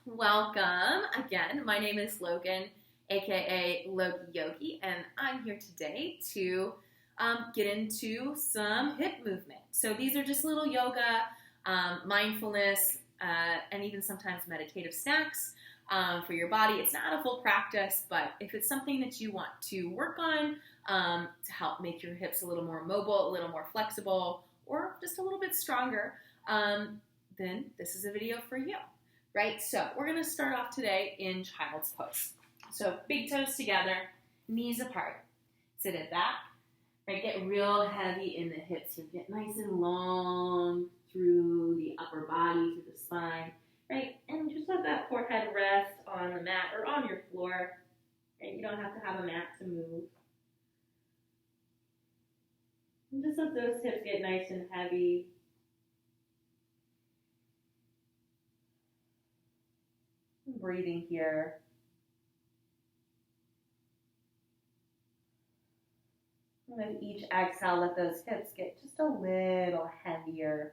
Welcome again. My name is Logan, aka LogieYogi, and I'm here today to get into some hip movement. So these are just little yoga, mindfulness, and even sometimes meditative snacks for your body. It's not a full practice, but if it's something that you want to work on to help make your hips a little more mobile, a little more flexible, or just a little bit stronger, then this is a video for you. Right, so we're going to start off today in child's pose. So big toes together, knees apart. Sit at that. Right, get real heavy in the hips. You'll get nice and long through the upper body, through the spine. Right, and just let that forehead rest on the mat or on your floor. Right, you don't have to have a mat to move. And just let those hips get nice and heavy. Breathing here. And with each exhale, let those hips get just a little heavier.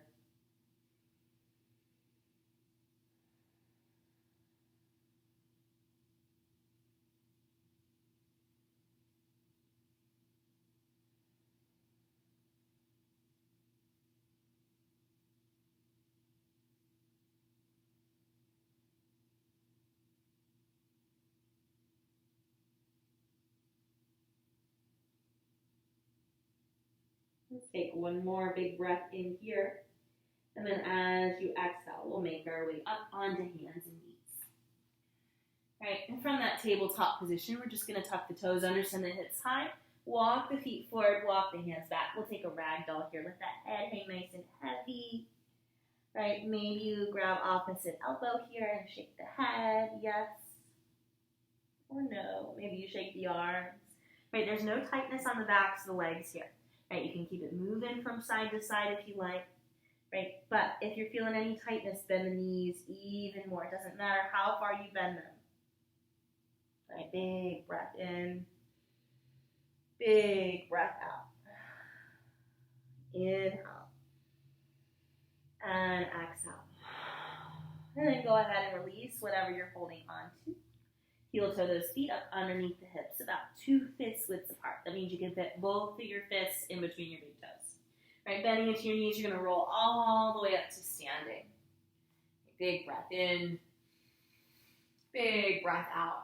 Let's take one more big breath in here. And then as you exhale, we'll make our way up onto hands and knees. Right, and from that tabletop position, we're just going to tuck the toes under, send the hips high. Walk the feet forward, walk the hands back. We'll take a ragdoll here. Let that head hang nice and heavy. Right, maybe you grab opposite elbow here and shake the head, yes or no. Maybe you shake the arms. Right, there's no tightness on the backs of the legs here. Right, you can keep it moving from side to side if you like, right? But if you're feeling any tightness, bend the knees even more. It doesn't matter how far you bend them. Right, big breath in, big breath out. Inhale and exhale. And then go ahead and release whatever you're holding on to. Heel toe those feet up underneath the hips, about 2 fists widths apart. That means you can fit both of your fists in between your big toes. Right, bending into your knees, you're going to roll all the way up to standing. Big breath in, big breath out.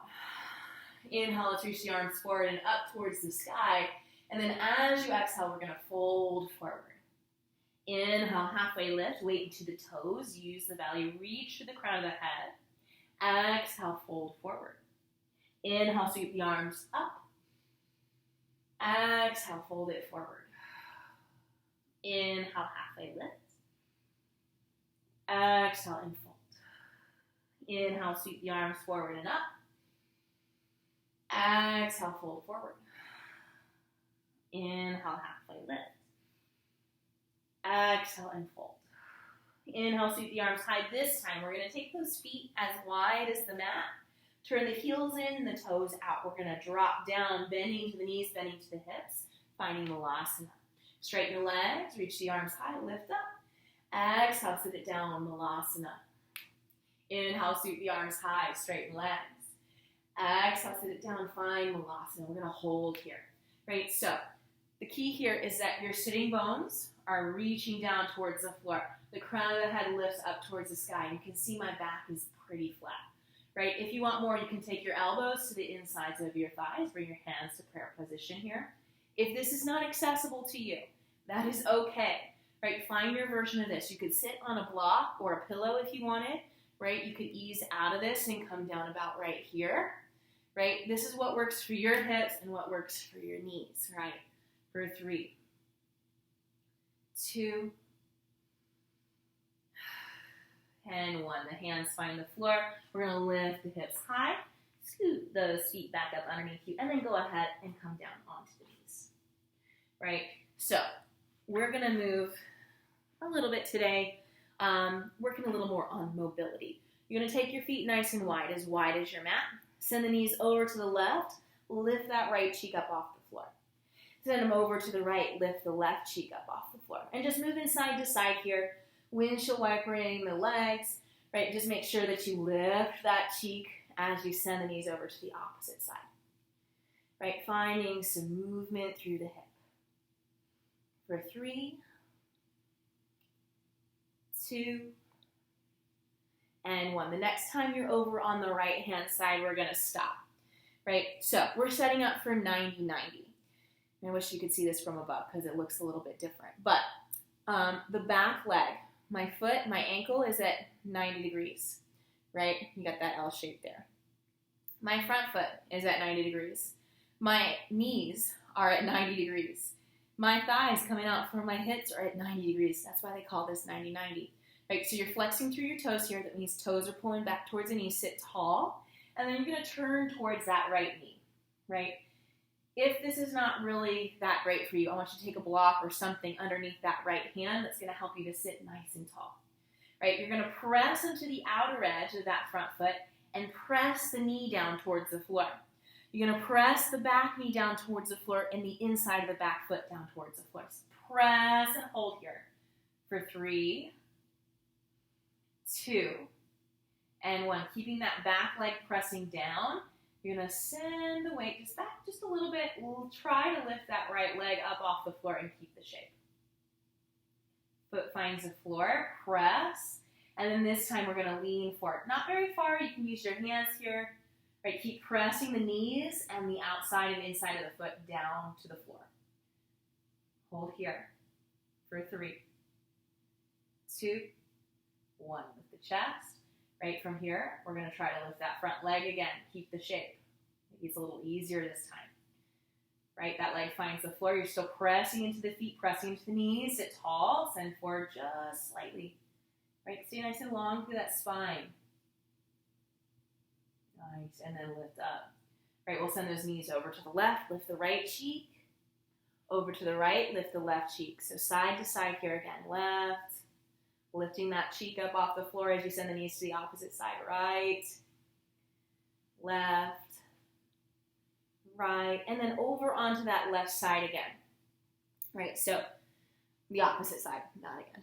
Inhale, let's reach the arms forward and up towards the sky. And then as you exhale, we're going to fold forward. Inhale, halfway lift, weight into the toes. Use the belly, reach to the crown of the head. Exhale, fold forward. Inhale, sweep the arms up. Exhale, fold it forward. Inhale, halfway lift. Exhale, and fold. Inhale, sweep the arms forward and up. Exhale, fold forward. Inhale, halfway lift. Exhale, and fold. Inhale, sweep the arms high. This time, we're going to take those feet as wide as the mat. Turn the heels in, the toes out. We're going to drop down, bending to the knees, bending to the hips, finding Malasana. Straighten the legs, reach the arms high, lift up. Exhale, sit it down, Malasana. Inhale, sweep the arms high, straighten legs. Exhale, sit it down, find Malasana. We're going to hold here. Right, so the key here is that your sitting bones are reaching down towards the floor. The crown of the head lifts up towards the sky. You can see my back is pretty flat. Right? If you want more, you can take your elbows to the insides of your thighs. Bring your hands to prayer position here. If this is not accessible to you, that is okay. Right? Find your version of this. You could sit on a block or a pillow if you wanted. Right? You could ease out of this and come down about right here. Right? This is what works for your hips and what works for your knees. Right? For 3, 2, and 1. The hands find the floor. We're going to lift the hips high, scoot those feet back up underneath you, and then go ahead and come down onto the knees. Right? So we're going to move a little bit today, working a little more on mobility. You're going to take your feet nice and wide as your mat. Send the knees over to the left. Lift that right cheek up off the floor. Send them over to the right. Lift the left cheek up off the floor. And just moving side to side here. Windshield wipering the legs, right? Just make sure that you lift that cheek as you send the knees over to the opposite side, right? Finding some movement through the hip. For 3, 2, and 1. The next time you're over on the right-hand side, we're going to stop, right? So we're setting up for 90-90. I wish you could see this from above because it looks a little bit different. But the back leg, my foot, my ankle is at 90 degrees, right? You got that L shape there. My front foot is at 90 degrees. My knees are at 90 degrees. My thighs coming out from my hips are at 90 degrees. That's why they call this 90-90. Right, so you're flexing through your toes here. That means toes are pulling back towards the knee. Sit tall. And then you're going to turn towards that right knee, right? If this is not really that great for you, I want you to take a block or something underneath that right hand that's going to help you to sit nice and tall, right? You're going to press into the outer edge of that front foot and press the knee down towards the floor. You're going to press the back knee down towards the floor and the inside of the back foot down towards the floor. So press and hold here for 3, 2, and 1. Keeping that back leg pressing down. You're going to send the weight just back just a little bit. We'll try to lift that right leg up off the floor and keep the shape. Foot finds the floor, press, and then this time we're going to lean forward. Not very far. You can use your hands here. Right, keep pressing the knees and the outside and inside of the foot down to the floor. Hold here for 3, 2, 1. Lift the chest. Right from here, we're going to try to lift that front leg again. Keep the shape. Maybe it's a little easier this time. Right, that leg finds the floor. You're still pressing into the feet, pressing into the knees. Sit tall. Send forward just slightly. Right, stay nice and long through that spine. Nice, and then lift up. Right, we'll send those knees over to the left. Lift the right cheek. Over to the right, lift the left cheek. So side to side here again. Left. Lifting that cheek up off the floor as you send the knees to the opposite side. Right, left, right, and then over onto that left side again. Right, so the opposite side, not again.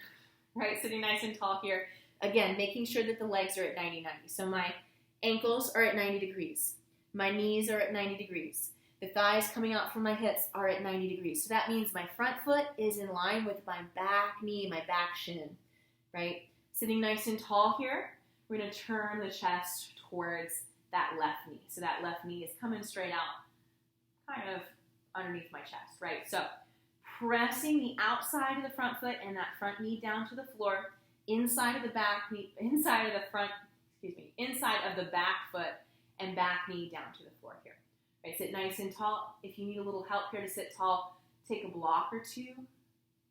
Right, sitting nice and tall here. Again, making sure that the legs are at 90-90. So my ankles are at 90 degrees. My knees are at 90 degrees. The thighs coming out from my hips are at 90 degrees. So that means my front foot is in line with my back knee, my back shin. Right? Sitting nice and tall here, we're going to turn the chest towards that left knee. So that left knee is coming straight out, kind of underneath my chest, right? So pressing the outside of the front foot and that front knee down to the floor, inside of the back knee, inside of the back foot and back knee down to the floor here. Right? Sit nice and tall. If you need a little help here to sit tall, take a block or two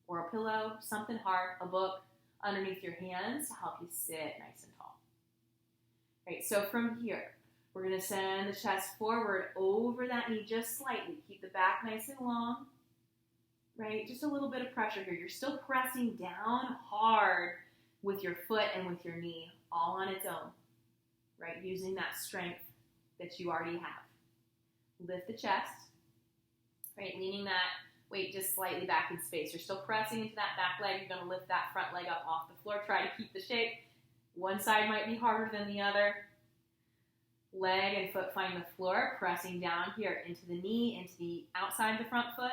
or a pillow, something hard, a book, underneath your hands to help you sit nice and tall. Right, so from here, we're going to send the chest forward over that knee just slightly. Keep the back nice and long. Right, just a little bit of pressure here. You're still pressing down hard with your foot and with your knee all on its own. Right, using that strength that you already have. Lift the chest. Right, leaning that weight just slightly back in space. You're still pressing into that back leg. You're going to lift that front leg up off the floor. Try to keep the shape. One side might be harder than the other. Leg and foot find the floor. Pressing down here into the knee, into the outside of the front foot,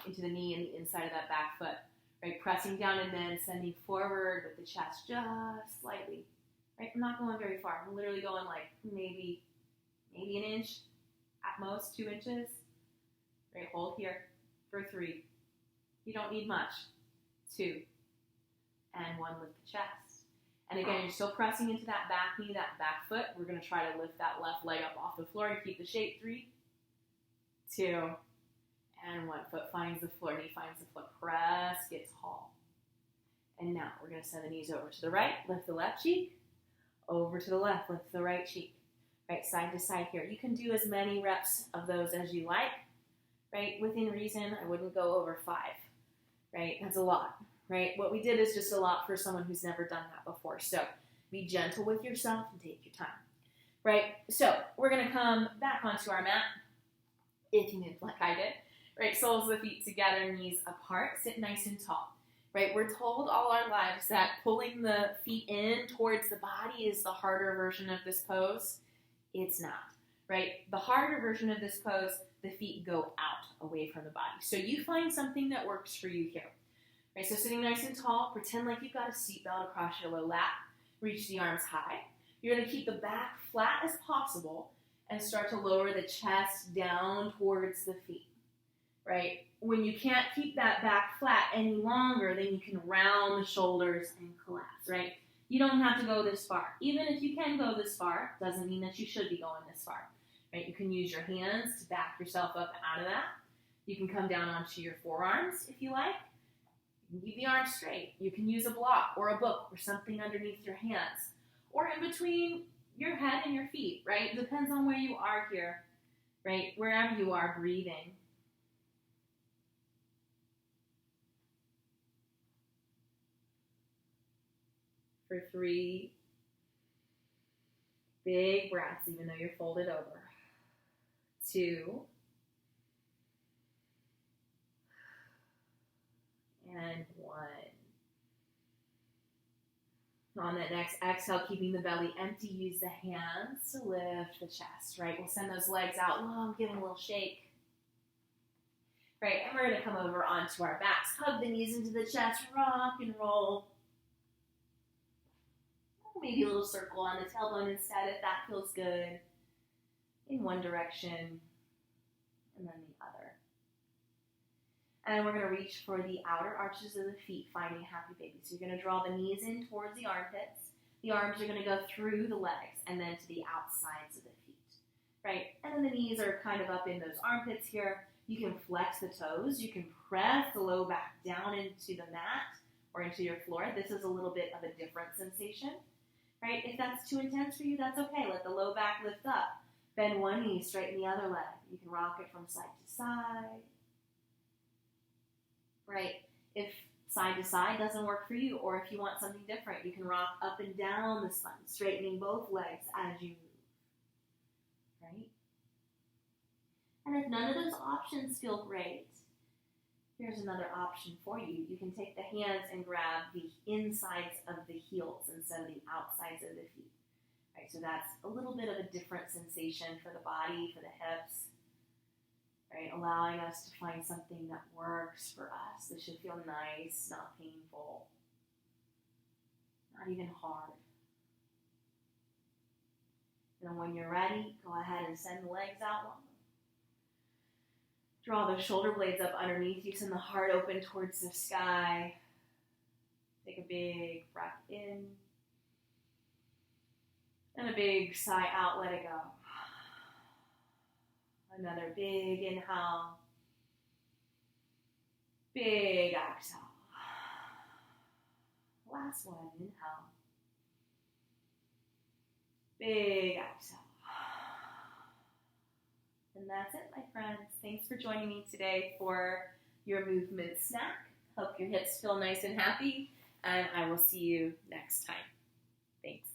into the knee and the inside of that back foot. Right, pressing down and then sending forward with the chest just slightly. Right, I'm not going very far. I'm literally going like maybe an inch, at most 2 inches. Right, hold here. For 3, you don't need much. 2, and 1, lift the chest. And again, you're still pressing into that back knee, that back foot. We're going to try to lift that left leg up off the floor and keep the shape. 3, 2, and 1. Foot finds the floor, knee finds the floor. Press, get tall. And now we're going to send the knees over to the right, lift the left cheek. Over to the left, lift the right cheek. Right, side to side here. You can do as many reps of those as you like. Right, within reason, I wouldn't go over 5, right? That's a lot, right? What we did is just a lot for someone who's never done that before. So be gentle with yourself and take your time, right? So we're going to come back onto our mat, if you did like I did, right? Soles of the feet together, knees apart. Sit nice and tall. right? We're told all our lives that pulling the feet in towards the body is the harder version of this pose. It's not, right? The harder version of this pose, the feet go out away from the body. So you find something that works for you here, right? So sitting nice and tall, pretend like you've got a seatbelt across your low lap. Reach the arms high. You're going to keep the back flat as possible and start to lower the chest down towards the feet, right? When you can't keep that back flat any longer, then you can round the shoulders and collapse, right? You don't have to go this far. Even if you can go this far, doesn't mean that you should be going this far, right? You can use your hands to back yourself up out of that. You can come down onto your forearms if you like. You can keep the arms straight. You can use a block or a book or something underneath your hands or in between your head and your feet, right? It depends on where you are here, right? Wherever you are breathing. For 3 big breaths, even though you're folded over. 2. And 1. On that next exhale, keeping the belly empty, use the hands to lift the chest, right? We'll send those legs out long, give them a little shake. Right, and we're going to come over onto our backs. Hug the knees into the chest, rock and roll. Maybe a little circle on the tailbone instead if that feels good. In one direction and then the other. And we're going to reach for the outer arches of the feet, finding happy baby. So you're going to draw the knees in towards the armpits. The arms are going to go through the legs and then to the outsides of the feet, right? And then the knees are kind of up in those armpits here. You can flex the toes. You can press the low back down into the mat or into your floor. This is a little bit of a different sensation, right? If that's too intense for you, that's okay. Let the low back lift up. Bend one knee, straighten the other leg. You can rock it from side to side. Right? If side to side doesn't work for you, or if you want something different, you can rock up and down the spine, straightening both legs as you move. Right? And if none of those options feel great, here's another option for you. You can take the hands and grab the insides of the heels instead of the outsides of the feet. Right? So that's a little bit of a different sensation for the body, for the hips. Right, allowing us to find something that works for us. This should feel nice, not painful, not even hard. And then when you're ready, go ahead and send the legs out long. Draw the shoulder blades up underneath you, send the heart open towards the sky. Take a big breath in. And a big sigh out, let it go. Another big inhale, big exhale. Last one, inhale, big exhale. And that's it, my friends. Thanks for joining me today for your movement snack. Hope your hips feel nice and happy, and I will see you next time. Thanks.